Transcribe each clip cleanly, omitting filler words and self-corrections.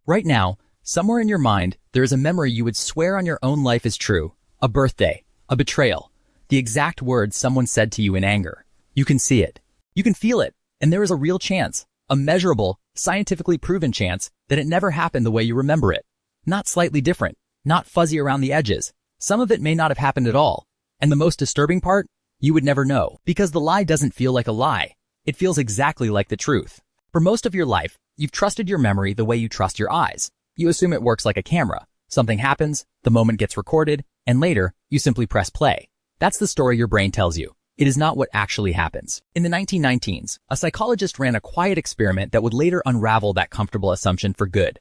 Right now, somewhere in your mind, there is a memory you would swear on your own life is true. A birthday, a betrayal, the exact words someone said to you in anger. You can see it. You can feel it. And there is a real chance, a measurable, scientifically proven chance, that it never happened the way you remember it. Not slightly different, not fuzzy around the edges. Some of it may not have happened at all. And the most disturbing part? You would never know, because the lie doesn't feel like a lie. It feels exactly like the truth. For most of your life, you've trusted your memory the way you trust your eyes. You assume it works like a camera. Something happens, the moment gets recorded, and later, you simply press play. That's the story your brain tells you. It is not what actually happens. In the 1919s, a psychologist ran a quiet experiment that would later unravel that comfortable assumption for good.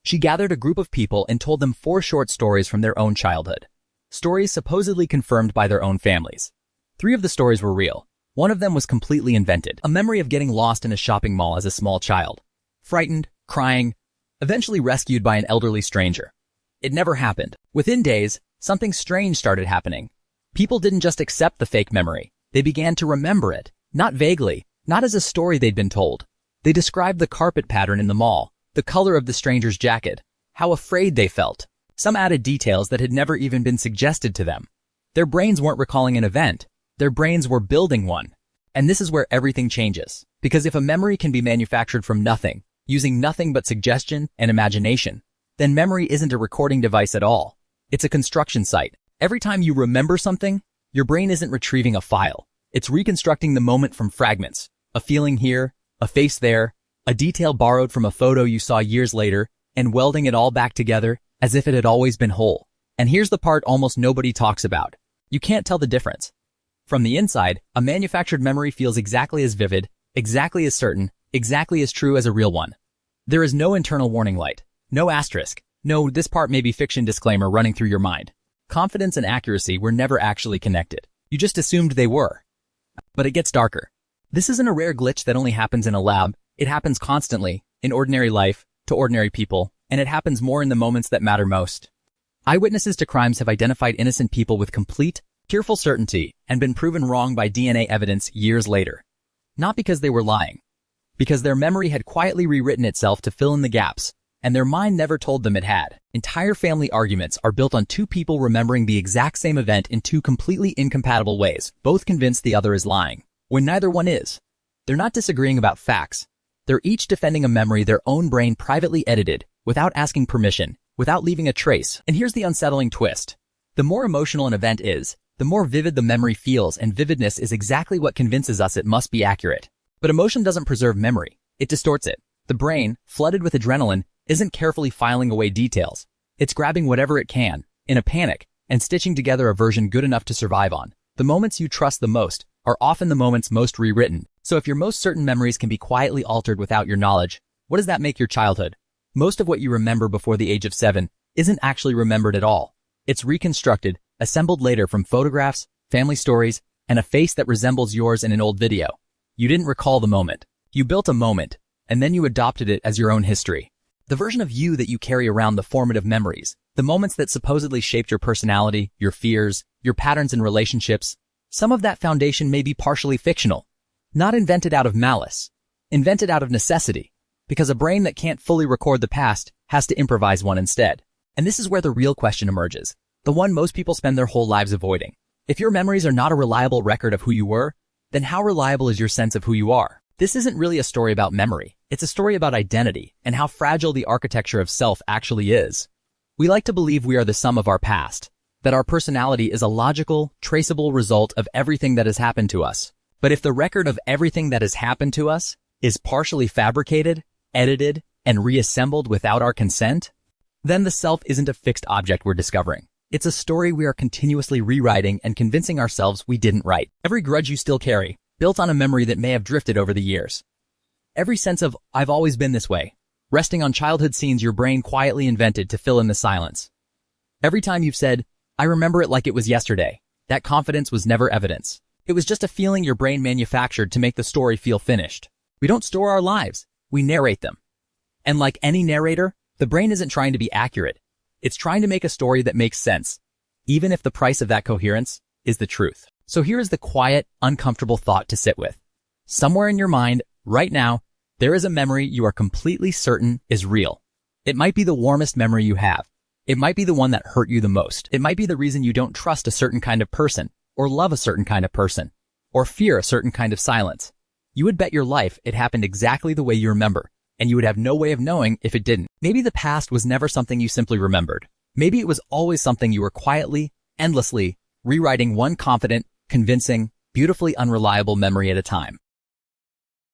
She gathered a group of people and told them 4 short stories from their own childhood. Stories supposedly confirmed by their own families. 3 of the stories were real. One of them was completely invented. A memory of getting lost in a shopping mall as a small child. Frightened, crying, eventually rescued by an elderly stranger. It never happened. Within days, something strange started happening. People didn't just accept the fake memory. They began to remember it, not vaguely, not as a story they'd been told. They described the carpet pattern in the mall, the color of the stranger's jacket, how afraid they felt. Some added details that had never even been suggested to them. Their brains weren't recalling an event. Their brains were building one. And this is where everything changes. Because if a memory can be manufactured from nothing, using nothing but suggestion and imagination, then memory isn't a recording device at all. It's a construction site. Every time you remember something, your brain isn't retrieving a file. It's reconstructing the moment from fragments. A feeling here, a face there, a detail borrowed from a photo you saw years later, and welding it all back together as if it had always been whole. And here's the part almost nobody talks about. You can't tell the difference. From the inside, a manufactured memory feels exactly as vivid, exactly as certain, exactly as true as a real one. There is no internal warning light, no asterisk, no "this part may be fiction" disclaimer running through your mind. Confidence and accuracy were never actually connected. You just assumed they were. But it gets darker. This isn't a rare glitch that only happens in a lab. It happens constantly, in ordinary life, to ordinary people, and it happens more in the moments that matter most. Eyewitnesses to crimes have identified innocent people with complete, tearful certainty and been proven wrong by DNA evidence years later. Not because they were lying. Because their memory had quietly rewritten itself to fill in the gaps, and their mind never told them it had. Entire family arguments are built on 2 people remembering the exact same event in 2 completely incompatible ways, both convinced the other is lying, when neither one is. They're not disagreeing about facts. They're each defending a memory their own brain privately edited, without asking permission, without leaving a trace. And here's the unsettling twist. The more emotional an event is, the more vivid the memory feels, and vividness is exactly what convinces us it must be accurate. But emotion doesn't preserve memory. It distorts it. The brain, flooded with adrenaline, isn't carefully filing away details. It's grabbing whatever it can, in a panic, and stitching together a version good enough to survive on. The moments you trust the most are often the moments most rewritten. So if your most certain memories can be quietly altered without your knowledge, what does that make your childhood? Most of what you remember before the age of 7 isn't actually remembered at all. It's reconstructed, assembled later from photographs, family stories, and a face that resembles yours in an old video. You didn't recall the moment. You built a moment, and then you adopted it as your own history. The version of you that you carry around, the formative memories, the moments that supposedly shaped your personality, your fears, your patterns in relationships, some of that foundation may be partially fictional. Not invented out of malice. Invented out of necessity. Because a brain that can't fully record the past has to improvise one instead. And this is where the real question emerges. The one most people spend their whole lives avoiding. If your memories are not a reliable record of who you were, then how reliable is your sense of who you are? This isn't really a story about memory. It's a story about identity and how fragile the architecture of self actually is. We like to believe we are the sum of our past, that our personality is a logical, traceable result of everything that has happened to us. But if the record of everything that has happened to us is partially fabricated, edited, and reassembled without our consent, then the self isn't a fixed object we're discovering. It's a story we are continuously rewriting and convincing ourselves we didn't write. Every grudge you still carry, built on a memory that may have drifted over the years. Every sense of "I've always been this way," resting on childhood scenes your brain quietly invented to fill in the silence. Every time you've said, "I remember it like it was yesterday," that confidence was never evidence. It was just a feeling your brain manufactured to make the story feel finished. We don't store our lives, we narrate them. And like any narrator, the brain isn't trying to be accurate. It's trying to make a story that makes sense, even if the price of that coherence is the truth. So here is the quiet, uncomfortable thought to sit with. Somewhere in your mind, right now, there is a memory you are completely certain is real. It might be the warmest memory you have. It might be the one that hurt you the most. It might be the reason you don't trust a certain kind of person, or love a certain kind of person, or fear a certain kind of silence. You would bet your life it happened exactly the way you remember, and you would have no way of knowing if it didn't. Maybe the past was never something you simply remembered. Maybe it was always something you were quietly, endlessly, rewriting one confident, convincing, beautifully unreliable memory at a time.